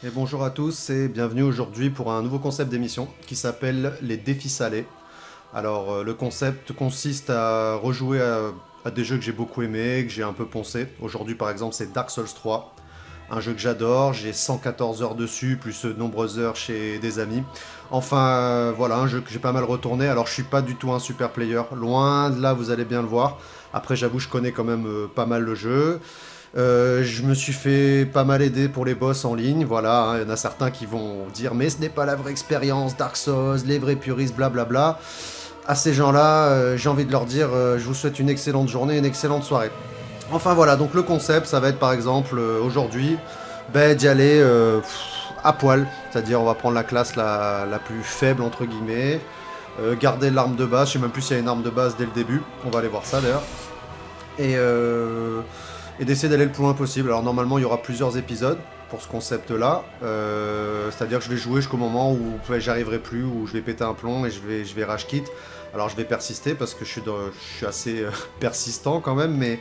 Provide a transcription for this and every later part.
Et bonjour à tous et bienvenue aujourd'hui pour un nouveau concept d'émission qui s'appelle les défis salés. Alors le concept consiste à rejouer à des jeux que j'ai beaucoup aimés, que j'ai un peu poncé. Aujourd'hui par exemple c'est Dark Souls 3, un jeu que j'adore, j'ai 114 heures dessus, plus de nombreuses heures chez des amis. Enfin voilà, un jeu que j'ai pas mal retourné, alors je suis pas du tout un super player, loin de là vous allez bien le voir. Après j'avoue je connais quand même pas mal le jeu. Je me suis fait pas mal aider pour les boss en ligne, voilà, hein. Il y en a certains qui vont dire mais ce n'est pas la vraie expérience, Dark Souls, les vrais puristes, blablabla. À ces gens-là, j'ai envie de leur dire je vous souhaite une excellente journée, une excellente soirée. Enfin voilà, donc le concept, ça va être par exemple aujourd'hui, d'y aller à poil, c'est-à-dire on va prendre la classe la plus faible entre guillemets, garder l'arme de base, je sais même plus s'il y a une arme de base dès le début, on va aller voir ça d'ailleurs, et, euh, et d'essayer d'aller le plus loin possible. Alors normalement il y aura plusieurs épisodes pour ce concept-là, c'est-à-dire que je vais jouer jusqu'au moment où j'arriverai plus, où je vais péter un plomb et je vais rage quit. Alors je vais persister parce que je suis assez persistant quand même, mais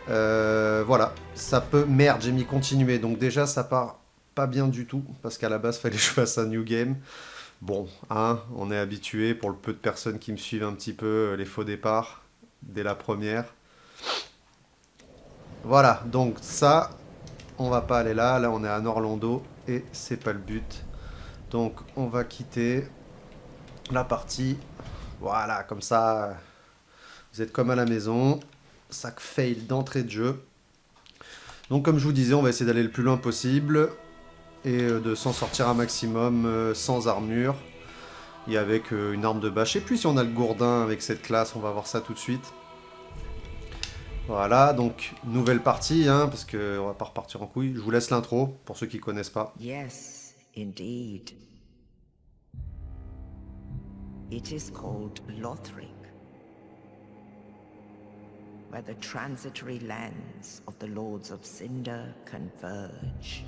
voilà, ça peut... Merde, j'ai mis continuer, donc déjà ça part pas bien du tout, parce qu'à la base fallait que je fasse un new game. Bon, hein, on est habitué, pour le peu de personnes qui me suivent un petit peu, les faux départs, dès la première. Voilà, donc ça, on va pas aller là, là on est à Orlando, et c'est pas le but. Donc on va quitter la partie, voilà, comme ça, vous êtes comme à la maison, ça fail d'entrée de jeu. Donc comme je vous disais, on va essayer d'aller le plus loin possible et de s'en sortir un maximum sans armure et avec une arme de bâche. Et puis si on a le gourdin avec cette classe, on va voir ça tout de suite. Voilà, donc nouvelle partie, hein, parce qu'on va pas repartir en couille. Je vous laisse l'intro pour ceux qui connaissent pas. Yes, indeed. It is called Lothric, where the transitory lands of the Lords of Cinder converge.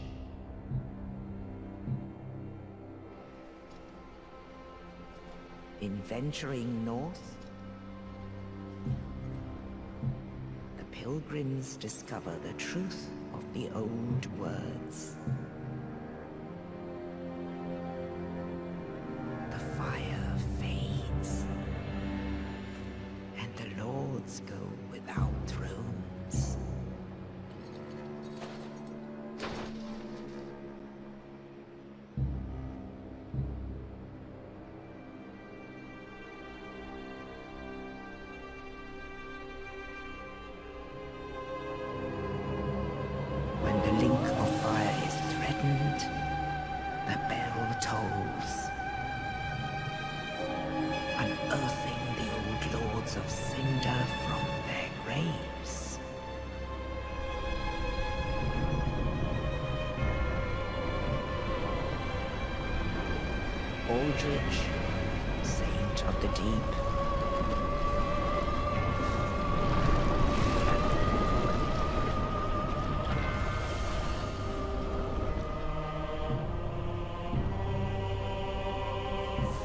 In venturing north, the pilgrims discover the truth of the old words. The fire fades, and the lords go without thrones. When the link of fire is threatened, the bell tolls, unearthing the old lords of Cinder from their graves. Aldrich, saint of the deep,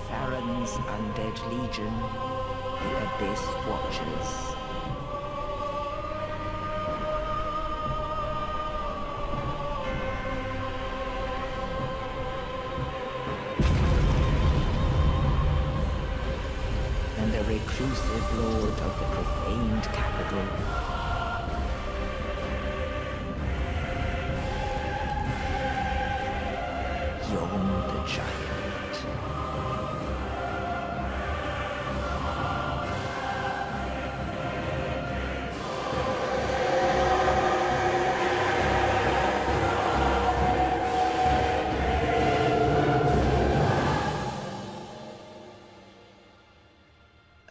Farron's undead legion, the Abyss Watchers. And the reclusive lord of the profaned capital. Yon the Giant.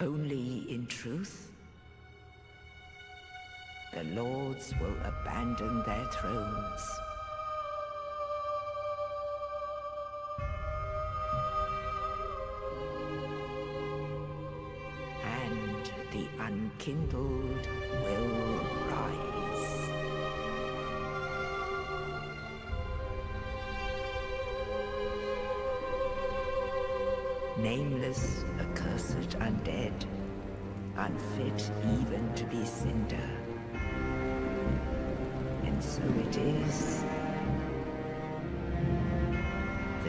Only in truth, the lords will abandon their thrones. And the unkindled will rise. Nameless, accursed undead, unfit even to be cinder. And so it is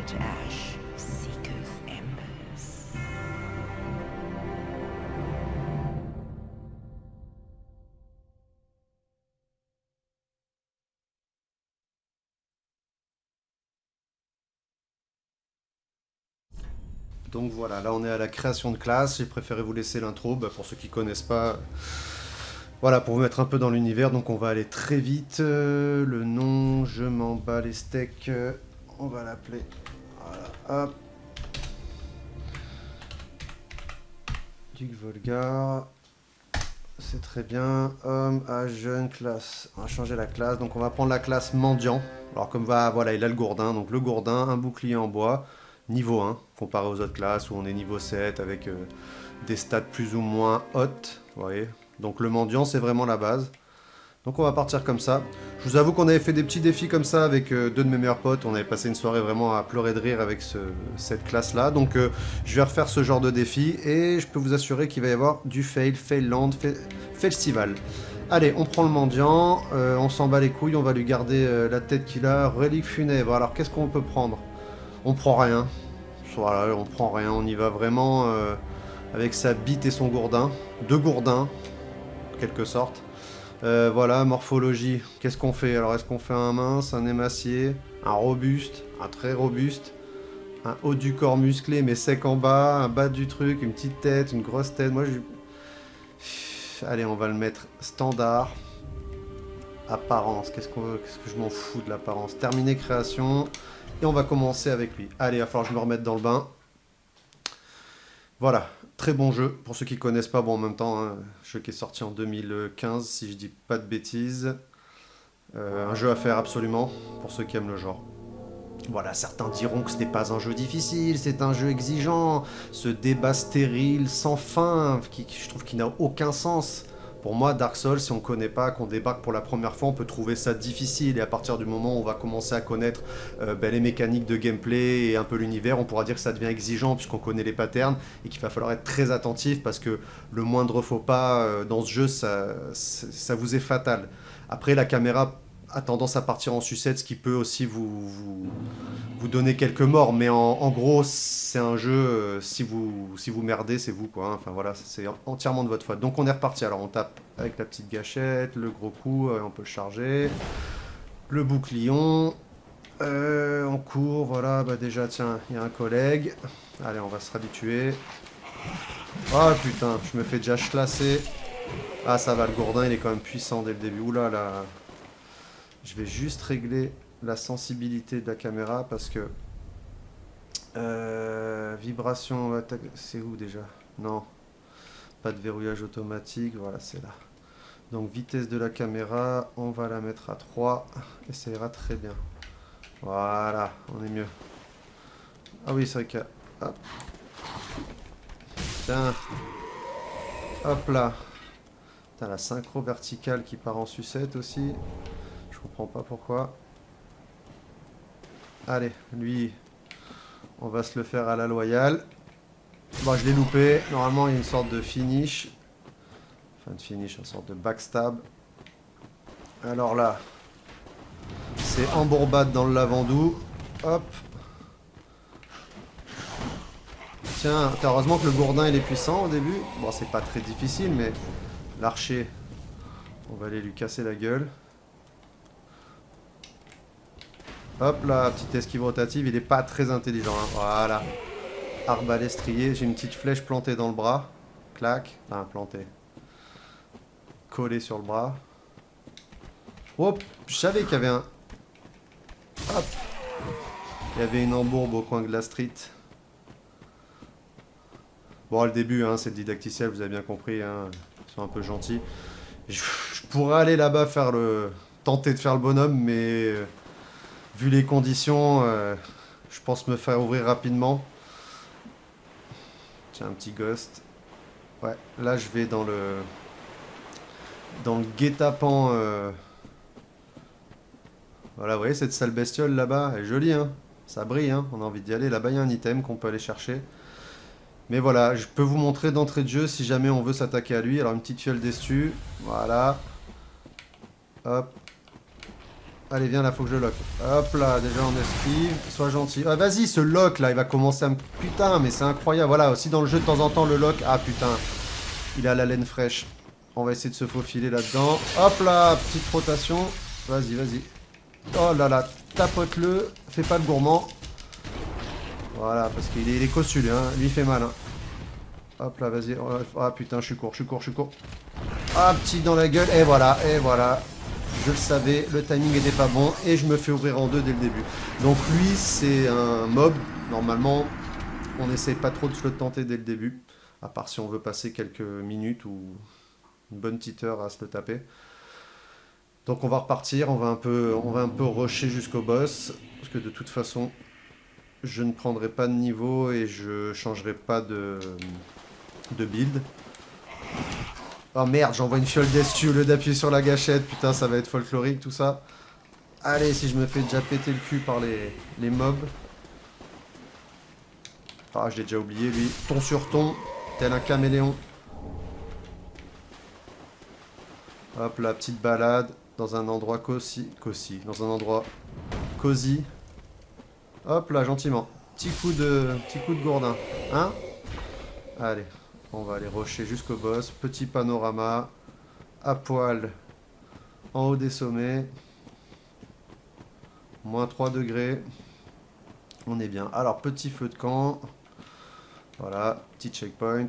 burnt ash, seeketh embers. Donc voilà, là on est à la création de classe. J'ai préféré vous laisser l'intro, pour ceux qui connaissent pas. Voilà, pour vous mettre un peu dans l'univers, donc on va aller très vite. Le nom, je m'en bats les steaks. On va l'appeler. Voilà, hop. Duc Volgar. C'est très bien. Homme, âge, jeune, classe. On va changer la classe. Donc on va prendre la classe mendiant. Alors comme voilà, il a le gourdin. Donc le gourdin, un bouclier en bois. Niveau 1, comparé aux autres classes où on est niveau 7 avec des stats plus ou moins hautes. Vous voyez. Donc le mendiant, c'est vraiment la base. Donc on va partir comme ça. Je vous avoue qu'on avait fait des petits défis comme ça avec deux de mes meilleurs potes. On avait passé une soirée vraiment à pleurer de rire avec cette classe-là. Donc je vais refaire ce genre de défi et je peux vous assurer qu'il va y avoir du fail, failland, festival. Allez, on prend le mendiant, on s'en bat les couilles, on va lui garder la tête qu'il a. Relique funèbre. Alors qu'est-ce qu'on peut prendre? On prend rien. Voilà, on prend rien. On y va vraiment avec sa bite et son gourdin. Deux gourdins, en quelque sorte. Voilà, morphologie. Qu'est-ce qu'on fait? Alors, est-ce qu'on fait un mince, un émacié, un robuste, un très robuste, un haut du corps musclé mais sec en bas, un bas du truc, une petite tête, une grosse tête? Moi, allez, on va le mettre standard. Apparence. Qu'est-ce que je m'en fous de l'apparence? Terminer création. Et on va commencer avec lui. Allez, il va falloir que je me remette dans le bain. Voilà, très bon jeu. Pour ceux qui ne connaissent pas, bon, en même temps, hein, jeu qui est sorti en 2015, si je dis pas de bêtises. Un jeu à faire absolument, pour ceux qui aiment le genre. Voilà, certains diront que ce n'est pas un jeu difficile, c'est un jeu exigeant. Ce débat stérile, sans fin, je trouve qu'il n'a aucun sens. Pour moi, Dark Souls, si on ne connaît pas, qu'on débarque pour la première fois, on peut trouver ça difficile. Et à partir du moment où on va commencer à connaître les mécaniques de gameplay et un peu l'univers, on pourra dire que ça devient exigeant puisqu'on connaît les patterns et qu'il va falloir être très attentif parce que le moindre faux pas dans ce jeu, ça vous est fatal. Après, la caméra a tendance à partir en sucette, ce qui peut aussi vous donner quelques morts. Mais en gros, c'est un jeu, si vous merdez, c'est vous, quoi. Hein. Enfin voilà, c'est entièrement de votre faute. Donc on est reparti. Alors on tape avec la petite gâchette, le gros coup, on peut le charger. Le bouclion. On court, voilà. Bah déjà, tiens, il y a un collègue. Allez, on va se réhabituer. Oh putain, je me fais déjà chlasser. Ah ça va, le gourdin, il est quand même puissant dès le début. Oula là. Je vais juste régler la sensibilité de la caméra parce que... vibration, c'est où déjà? Non, pas de verrouillage automatique, voilà, c'est là. Donc vitesse de la caméra, on va la mettre à 3 et ça ira très bien. Voilà, on est mieux. Ah oui, c'est vrai que... Hop. Tiens. Hop là. Putain, la synchro verticale qui part en sucette aussi. Je comprends pas pourquoi. Allez, lui, on va se le faire à la loyale. Bon, je l'ai loupé. Normalement, il y a une sorte de finish. Enfin, de finish, une sorte de backstab. Alors là, c'est embourbade dans le lavandou. Hop. Tiens, heureusement que le gourdin, il est puissant au début. Bon, c'est pas très difficile, mais l'archer, on va aller lui casser la gueule. Hop là, petite esquive rotative, il est pas très intelligent. Hein. Voilà. Arbalète striée, j'ai une petite flèche plantée dans le bras. Clac. Enfin, plantée. Collée sur le bras. Hop, je savais qu'il y avait un... Hop. Il y avait une embourbe au coin de la street. Bon, le début, hein, c'est le didacticiel, vous avez bien compris. Hein. Ils sont un peu gentils. Je pourrais aller là-bas faire tenter de faire le bonhomme, mais... vu les conditions, je pense me faire ouvrir rapidement. Tiens, un petit ghost. Ouais, là je vais dans le guet-apens. Voilà, vous voyez cette sale bestiole là-bas, elle est jolie, hein. Ça brille, hein. On a envie d'y aller. Là-bas, il y a un item qu'on peut aller chercher. Mais voilà, je peux vous montrer d'entrée de jeu si jamais on veut s'attaquer à lui. Alors une petite fiole d'estu, voilà. Hop. Allez, viens là, faut que je lock. Hop là, déjà on esquive. Sois gentil. Ah, vas-y, ce lock là, il va commencer à me... Putain, mais c'est incroyable. Voilà, aussi dans le jeu, de temps en temps, le lock... Ah, putain. Il a la laine fraîche. On va essayer de se faufiler là-dedans. Hop là, petite rotation. Vas-y, vas-y. Oh là là, tapote-le. Fais pas le gourmand. Voilà, parce qu'il est cossu, lui, hein. Lui, il fait mal, hein. Hop là, vas-y. Ah, putain, je suis court. Ah, petit dans la gueule. Et voilà, et voilà. Je le savais, le timing était pas bon et je me fais ouvrir en deux dès le début. Donc lui, c'est un mob. Normalement, on n'essaye pas trop de se le tenter dès le début. À part si on veut passer quelques minutes ou une bonne petite heure à se le taper. Donc on va repartir, on va un peu rusher jusqu'au boss. Parce que de toute façon, je ne prendrai pas de niveau et je changerai pas de build. Oh merde, j'envoie une fiole d'estu au lieu d'appuyer sur la gâchette. Putain, ça va être folklorique tout ça. Allez, si je me fais déjà péter le cul par les mobs. Ah, je l'ai déjà oublié lui. Ton sur ton, tel un caméléon. Hop, la petite balade dans un endroit dans un endroit cosy. Hop là, gentiment. Petit coup de gourdin. Hein? Allez. On va aller rusher jusqu'au boss. Petit panorama. À poil. En haut des sommets. Moins 3 degrés. On est bien. Alors, petit feu de camp. Voilà. Petit checkpoint.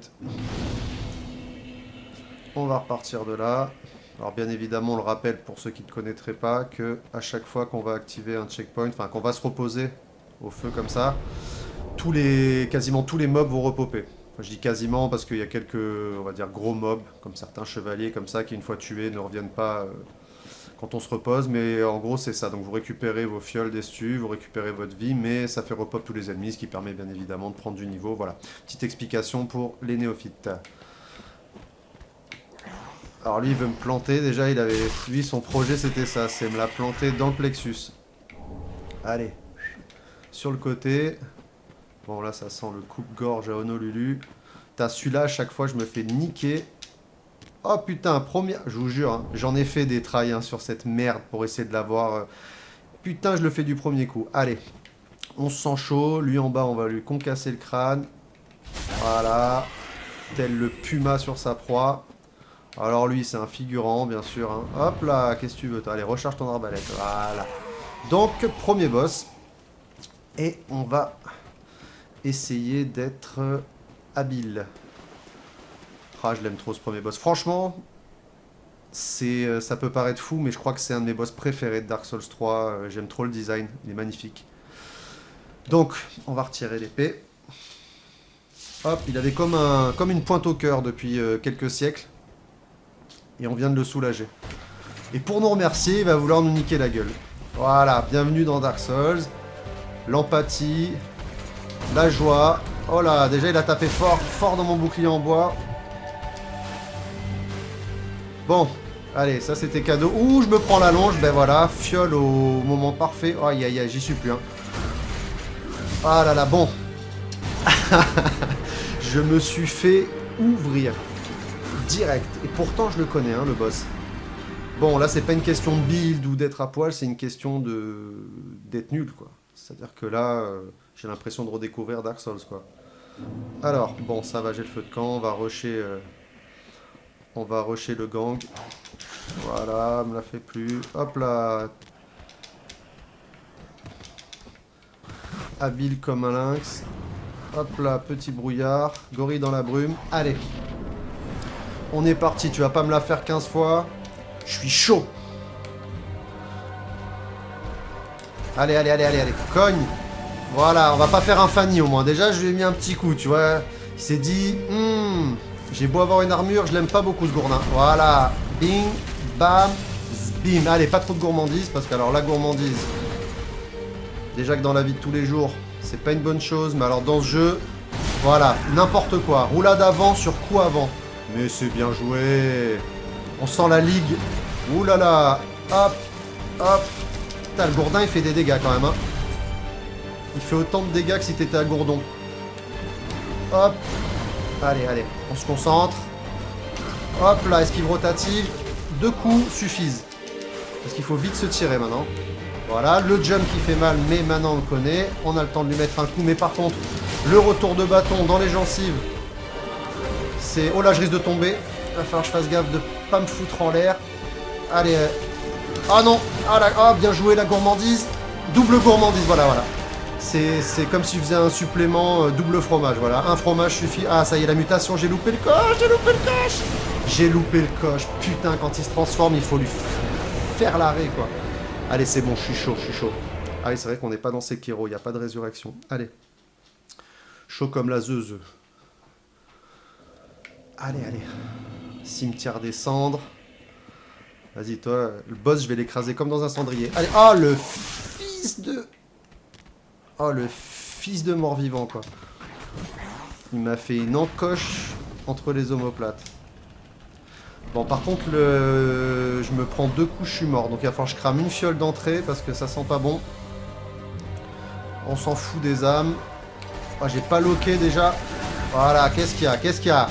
On va repartir de là. Alors, bien évidemment, on le rappelle pour ceux qui ne connaîtraient pas que à chaque fois qu'on va activer un checkpoint, enfin, qu'on va se reposer au feu comme ça, quasiment tous les mobs vont repopper. Je dis quasiment parce qu'il y a quelques, on va dire, gros mobs, comme certains chevaliers comme ça, qui une fois tués ne reviennent pas quand on se repose. Mais en gros, c'est ça. Donc vous récupérez vos fioles d'estu, vous récupérez votre vie, mais ça fait repop tous les ennemis, ce qui permet bien évidemment de prendre du niveau. Voilà. Petite explication pour les néophytes. Alors lui, il veut me planter. Déjà, lui, son projet, c'était ça. C'est me la planter dans le plexus. Allez. Sur le côté... Bon, là, ça sent le coupe-gorge à Honolulu. T'as celui-là, à chaque fois, je me fais niquer. Oh, putain, première... Je vous jure, hein, j'en ai fait des trails hein, sur cette merde pour essayer de l'avoir. Putain, je le fais du premier coup. Allez, on se sent chaud. Lui, en bas, on va lui concasser le crâne. Voilà. Tel le puma sur sa proie. Alors, lui, c'est un figurant, bien sûr. Hein. Hop là, qu'est-ce que tu veux, toi? Allez, recharge ton arbalète. Voilà. Donc, premier boss. Et on va... essayer d'être habile. Ah, je l'aime trop ce premier boss. Franchement, ça peut paraître fou, mais je crois que c'est un de mes boss préférés de Dark Souls 3. J'aime trop le design, il est magnifique. Donc, on va retirer l'épée. Hop, il avait comme une pointe au cœur depuis quelques siècles. Et on vient de le soulager. Et pour nous remercier, il va vouloir nous niquer la gueule. Voilà, bienvenue dans Dark Souls. L'empathie... la joie. Oh là, déjà il a tapé fort dans mon bouclier en bois. Bon, allez, ça c'était cadeau. Ouh, je me prends la longe. Ben voilà, fiole au moment parfait. Oh, aïe aïe aïe, j'y suis plus. Hein. Ah là là, bon. Je me suis fait ouvrir. Direct. Et pourtant je le connais, hein, le boss. Bon, là c'est pas une question de build ou d'être à poil, c'est une question d'être nul, quoi. C'est-à-dire que là... j'ai l'impression de redécouvrir Dark Souls, quoi. Alors, bon, ça va, j'ai le feu de camp. On va rusher le gang. Voilà, me la fait plus. Hop là. Habile comme un lynx. Hop là, petit brouillard. Gorille dans la brume. Allez. On est parti. Tu vas pas me la faire 15 fois. Je suis chaud. Allez, allez, allez, allez, allez. Cogne. Voilà, on va pas faire un Fanny au moins. Déjà, je lui ai mis un petit coup, tu vois. Il s'est dit, j'ai beau avoir une armure, je l'aime pas beaucoup ce gourdin. Voilà, bing, bam, bim. Allez, pas trop de gourmandise, parce que alors la gourmandise, déjà que dans la vie de tous les jours, c'est pas une bonne chose, mais alors dans ce jeu, voilà, n'importe quoi. Roulade avant sur coup avant. Mais c'est bien joué. On sent la ligue. Ouh là là. Hop, hop. Putain, le gourdin, il fait des dégâts quand même, hein. Il fait autant de dégâts que si t'étais à Gourdon. Hop. Allez, allez. On se concentre. Hop là, esquive rotative. 2 coups suffisent. Parce qu'il faut vite se tirer maintenant. Voilà, le jump qui fait mal, mais maintenant on le connaît. On a le temps de lui mettre un coup, mais par contre, le retour de bâton dans les gencives, c'est... Oh là, je risque de tomber. Il va falloir que je fasse gaffe de pas me foutre en l'air. Allez. Ah non. Ah, là... ah, bien joué la gourmandise. Double gourmandise, voilà, voilà. C'est comme si je faisais un supplément double fromage, voilà. Un fromage suffit. Ah, ça y est, la mutation, j'ai loupé le coche, j'ai loupé le coche. J'ai loupé le coche. Putain, quand il se transforme, il faut lui faire l'arrêt, quoi. Allez, c'est bon, je suis chaud, je suis chaud. Ah oui, c'est vrai qu'on n'est pas dans Sekiro, il n'y a pas de résurrection. Allez. Chaud comme la zeuze. Allez, allez. Cimetière des cendres. Vas-y, toi, le boss, je vais l'écraser comme dans un cendrier. Allez, oh, le fils de... Oh, le fils de mort-vivant, quoi. Il m'a fait une encoche entre les omoplates. Bon, par contre, je me prends 2 coups, je suis mort. Donc il va falloir que je crame une fiole d'entrée parce que ça sent pas bon. On s'en fout des âmes. Oh, j'ai pas loqué déjà. Voilà, qu'est-ce qu'il y a? Qu'est-ce qu'il y a?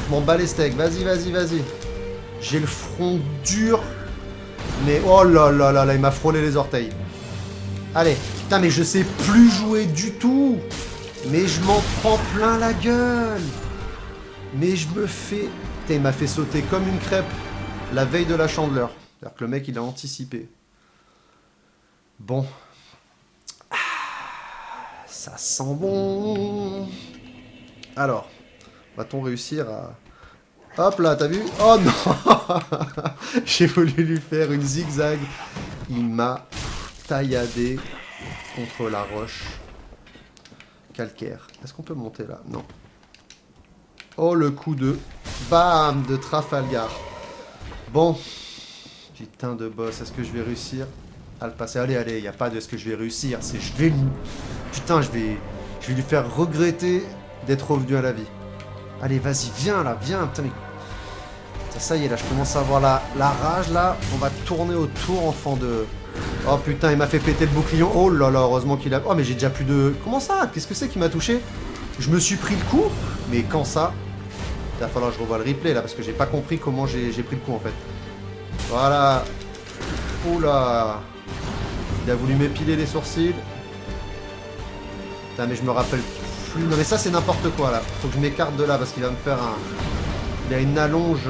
Je m'en bats les steaks. Vas-y, vas-y, vas-y. J'ai le front dur. Mais oh là là là là, il m'a frôlé les orteils. Allez. Putain, mais je sais plus jouer du tout. Mais je m'en prends plein la gueule. Mais je me fais... Il m'a fait sauter comme une crêpe la veille de la chandeleur. C'est-à-dire que le mec, il a anticipé. Bon. Ah, ça sent bon. Alors, va-t-on réussir à... Hop là, t'as vu? Oh non. J'ai voulu lui faire une zigzag. Il m'a tailladé contre la roche calcaire. Est-ce qu'on peut monter là? Non. Oh, le coup de... Bam! De Trafalgar. Bon. Putain de boss. Est-ce que je vais réussir à le passer? Allez, allez. Il n'y a pas de est-ce que je vais réussir. C'est je vais... Putain, je vais lui faire regretter d'être revenu à la vie. Allez, vas-y. Viens, là. Viens. Putain, mais... Ça y est, là. Je commence à avoir la rage, là. On va tourner autour, enfant de... Oh, putain, il m'a fait péter le bouclier. Oh là là, heureusement qu'il a... Oh, mais j'ai déjà plus de... Comment ça? Qu'est-ce que c'est qui m'a touché? Je me suis pris le coup. Mais quand ça... Il va falloir que je revoie le replay là parce que j'ai pas compris comment j'ai pris le coup en fait. Voilà. Oula. Il a voulu m'épiler les sourcils. Putain mais je me rappelle plus. Non mais ça c'est n'importe quoi là. Faut que je m'écarte de là parce qu'il va me faire un... Il a une allonge...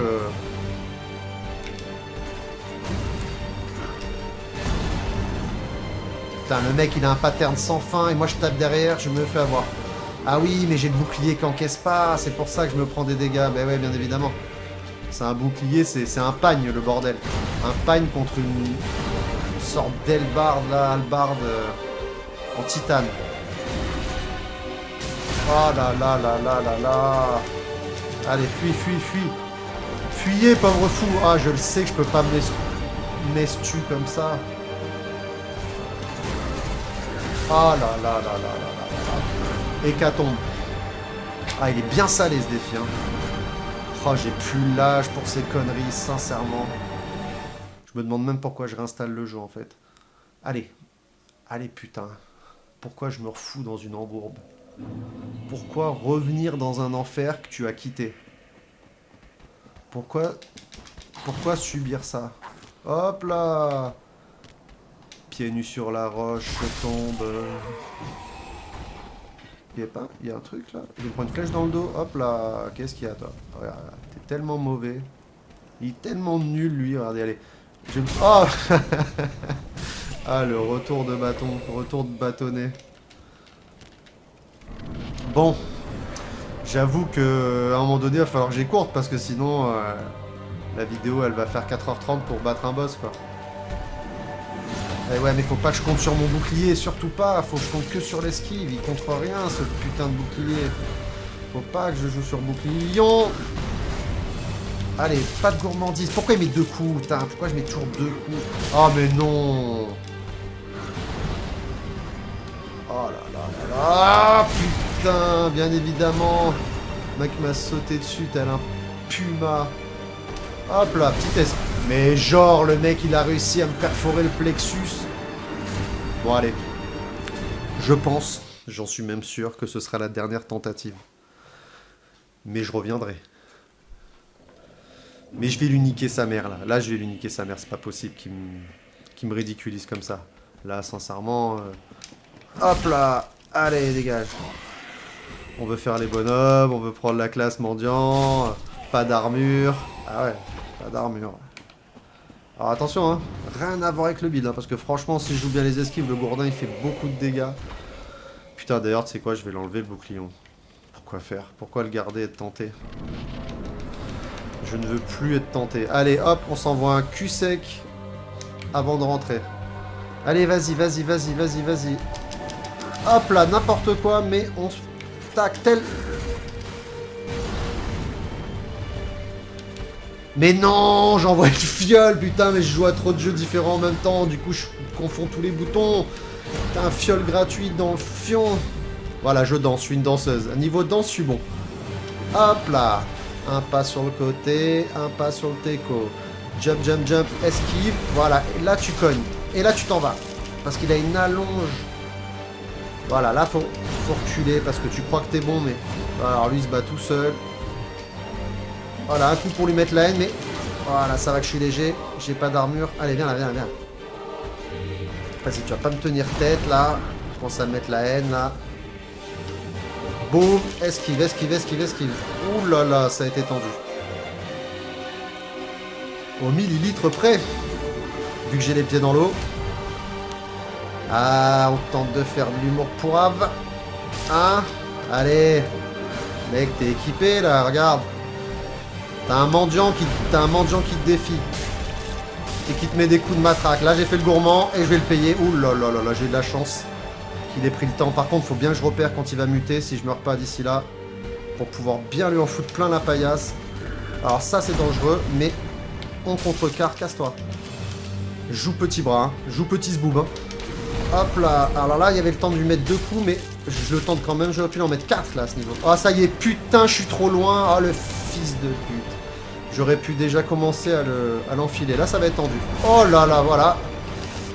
Putain le mec il a un pattern sans fin et moi je tape derrière, je me fais avoir. Ah oui, mais j'ai le bouclier qui encaisse pas, c'est pour ça que je me prends des dégâts. Ben ouais, bien évidemment. C'est un bouclier, c'est un pagne, le bordel. Un pagne contre une sorte d'hallebarde, là, hallebarde en titane. Oh là là là là là là. Allez, fuis, fuis, fuis. Fuyez, pauvre fou. Ah, je le sais que je peux pas m'estu comme ça. Oh là là là là là là. Hécatombe. Ah, il est bien salé ce défi. Hein. Oh, j'ai plus l'âge pour ces conneries, sincèrement. Je me demande même pourquoi je réinstalle le jeu en fait. Allez. Allez, putain. Pourquoi je me refous dans une embourbe? Pourquoi revenir dans un enfer que tu as quitté? Pourquoi subir ça? Hop là. Pieds nus sur la roche, je tombe. Il y a un truc là. Je vais prendre une flèche dans le dos. Hop là. Qu'est-ce qu'il y a toi? Regarde, t'es tellement mauvais. Il est tellement nul lui. Regardez, allez. Oh. Ah, le retour de bâton. Retour de bâtonnet. Bon. J'avoue que à un moment donné, il va falloir que j'écourte parce que sinon, la vidéo, elle va faire 4h30 pour battre un boss quoi. Eh ouais, mais faut pas que je compte sur mon bouclier, surtout pas. Faut que je compte que sur l'esquive. Il contre rien, ce putain de bouclier. Faut pas que je joue sur bouclion. Allez, pas de gourmandise. Pourquoi il met 2 coups? Putain, pourquoi je mets toujours 2 coups? Oh, mais non. Oh là là là là. Putain, bien évidemment. Le mec m'a sauté dessus, tel un puma. Hop là, petit test. Mais genre, le mec, il a réussi à me perforer le plexus. Bon, allez. Je pense, j'en suis même sûr, que ce sera la dernière tentative. Mais je reviendrai. Mais je vais lui niquer sa mère, là. Là, je vais lui niquer sa mère. C'est pas possible qu'il me ridiculise comme ça. Là, sincèrement... Hop là. Allez, dégage. On veut faire les bonhommes, on veut prendre la classe mendiant. Pas d'armure. Ah ouais, pas d'armure. Alors attention, hein. Rien à voir avec le build, hein, parce que franchement, si je joue bien les esquives, le gourdin, il fait beaucoup de dégâts. Putain, d'ailleurs, tu sais quoi, je vais l'enlever, le bouclion. Pourquoi faire? Pourquoi le garder et être tenté? Je ne veux plus être tenté. Allez, hop, on s'envoie un cul sec avant de rentrer. Allez, vas-y, vas-y, vas-y, vas-y, vas-y. Hop là, n'importe quoi, mais on se... Tac, tel... Mais non, j'envoie le fiole, putain, mais je joue à trop de jeux différents en même temps, du coup je confonds tous les boutons. T'as un fiole gratuit dans le fion. Voilà, je danse, je suis une danseuse. À niveau danse, je suis bon. Hop là. Un pas sur le côté, un pas sur le teco. Jump, jump, jump, esquive. Voilà, et là tu cognes. Et là tu t'en vas. Parce qu'il a une allonge. Voilà, là faut reculer parce que tu crois que t'es bon, mais... Alors lui il se bat tout seul. Voilà, un coup pour lui mettre la haine, mais... Voilà, ça va que je suis léger. J'ai pas d'armure. Allez, viens là, viens là, viens. Vas-y, tu vas pas me tenir tête, là. Je pense à mettre la haine, là. Boum. Esquive, esquive, esquive, esquive. Ouh là là, ça a été tendu. Au millilitre près. Vu que j'ai les pieds dans l'eau. Ah, on tente de faire de l'humour pourrave. Hein? Allez. Mec, t'es équipé, là, regarde. T'as un mendiant qui te défie. Et qui te met des coups de matraque. Là, j'ai fait le gourmand et je vais le payer. Ouh là là là là, j'ai eu de la chance qu'il ait pris le temps. Par contre, faut bien que je repère quand il va muter, si je meurs pas d'ici là, pour pouvoir bien lui en foutre plein la paillasse. Alors ça, c'est dangereux, mais on contrecarre, casse-toi. Joue petit bras, hein. Joue petit zboob. Hein. Hop là. Alors là, il y avait le temps de lui mettre 2 coups, mais je le tente quand même. J'aurais pu en mettre 4 là, à ce niveau. Ah, ça y est, putain, je suis trop loin. Ah, le fils de pute. J'aurais pu déjà commencer à l'enfiler. Là, ça va être tendu. Oh là là, voilà.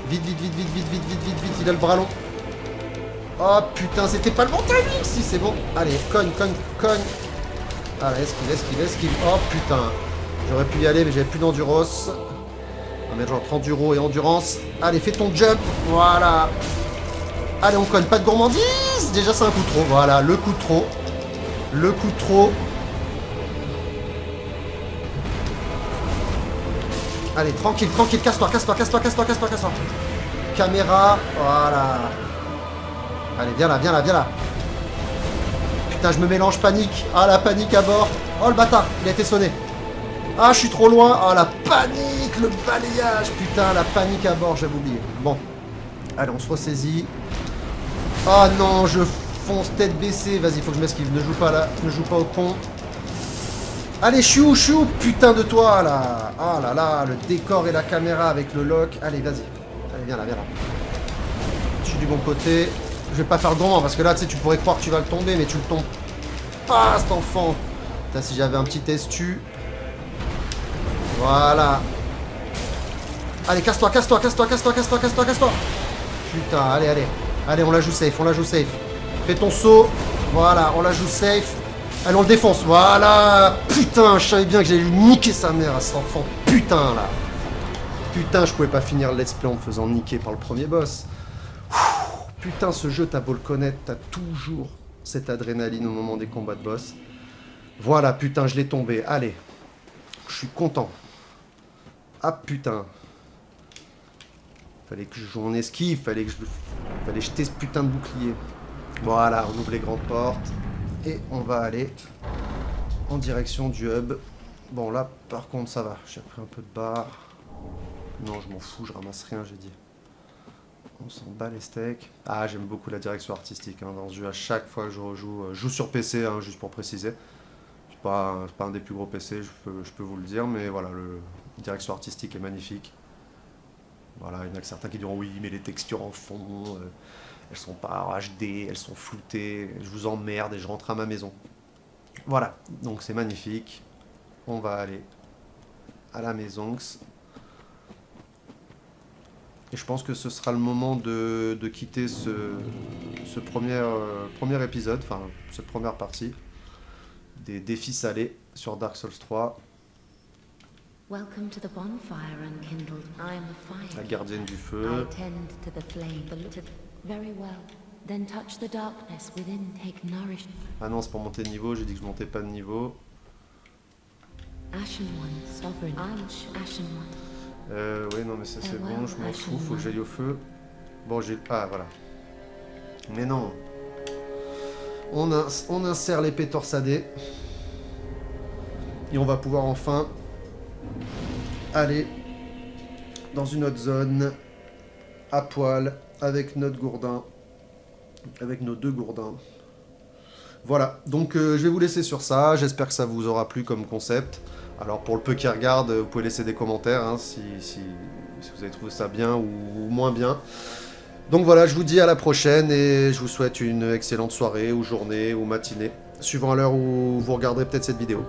Vite, vite, vite, vite, vite, vite, vite, vite, vite. Il a le bras long. Oh putain, c'était pas le bon timing. Si, c'est bon. Allez, cogne, cogne, cogne. Allez, esquive, esquive, esquive. Oh putain. J'aurais pu y aller, mais j'avais plus d'enduros. On va mettre genre enduro et endurance. Allez, fais ton jump. Voilà. Allez, on cogne. Pas de gourmandise. Déjà, c'est un coup de trop. Voilà, le coup de trop. Le coup de trop. Allez, tranquille, tranquille, casse-toi, casse-toi, casse-toi, casse-toi, casse-toi, casse-toi. Caméra, voilà. Allez, viens là, viens là, viens là. Putain, je me mélange, panique. Ah, la panique à bord. Oh, le bâtard, il a été sonné. Ah, je suis trop loin. Ah, la panique, le balayage. Putain, la panique à bord, j'avais oublié. Bon. Allez, on se ressaisit. Ah non, je fonce tête baissée. Vas-y, faut que je m'esquive. Ne joue pas là, ne joue pas au con. Allez, chou, chou, putain de toi, là. Ah là là, le décor et la caméra avec le lock. Allez, vas-y. Allez, viens là, viens là. Je suis du bon côté. Je vais pas faire le grand, parce que là, tu sais, tu pourrais croire que tu vas le tomber, mais tu le tombes pas, cet enfant. Putain, si j'avais un petit estu. Voilà. Allez, casse-toi, casse-toi, casse-toi, casse-toi, casse-toi, casse-toi, casse-toi. Putain, allez, allez. Allez, on la joue safe, on la joue safe. Fais ton saut. Voilà, on la joue safe. Allez, on le défonce. Voilà. Putain, je savais bien que j'allais lui niquer sa mère à cet enfant. Putain, là. Putain, je pouvais pas finir le let's play en me faisant niquer par le premier boss. Putain, ce jeu, t'as beau le connaître, t'as toujours cette adrénaline au moment des combats de boss. Voilà, putain, je l'ai tombé. Allez. Je suis content. Ah, putain. Fallait que je joue en esquive. Fallait que je teste ce putain de bouclier. Voilà, on ouvre les grandes portes. Et on va aller en direction du hub. Bon, là, par contre, ça va. J'ai pris un peu de barre. Non, je m'en fous, je ramasse rien, j'ai dit. On s'en bat les steaks. Ah, j'aime beaucoup la direction artistique hein, dans ce jeu. À chaque fois que je rejoue, je joue sur PC, hein, juste pour préciser. C'est pas un des plus gros PC, je peux vous le dire, mais voilà, la direction artistique est magnifique. Voilà, il y en a que certains qui diront oui, mais les textures en fond, elles sont pas en HD, elles sont floutées, je vous emmerde et je rentre à ma maison. Voilà, donc c'est magnifique. On va aller à la maison. Et je pense que ce sera le moment de quitter ce premier épisode, enfin cette première partie des défis salés sur Dark Souls 3. Welcome to the bonfire unkindled. I am the La fire. gardienne du I feu. tend to the flame. Very well. Then touch the darkness within. Take nourishment. Ah non, c'est pour monter de niveau, j'ai dit que je montais pas de niveau. Ashen one, sovereign. Ashen one. Oui, non, mais ça c'est bon, je m'en fous, faut que j'aille au feu. Bon, j'ai... Ah, voilà. Mais non. On insère l'épée torsadée. Et on va pouvoir enfin aller dans une autre zone à poil avec notre gourdin. Avec nos 2 gourdins. Voilà, donc je vais vous laisser sur ça. J'espère que ça vous aura plu comme concept. Alors pour le peu qui regarde, vous pouvez laisser des commentaires hein, si vous avez trouvé ça bien ou moins bien. Donc voilà, je vous dis à la prochaine et je vous souhaite une excellente soirée ou journée ou matinée, suivant l'heure où vous regarderez peut-être cette vidéo.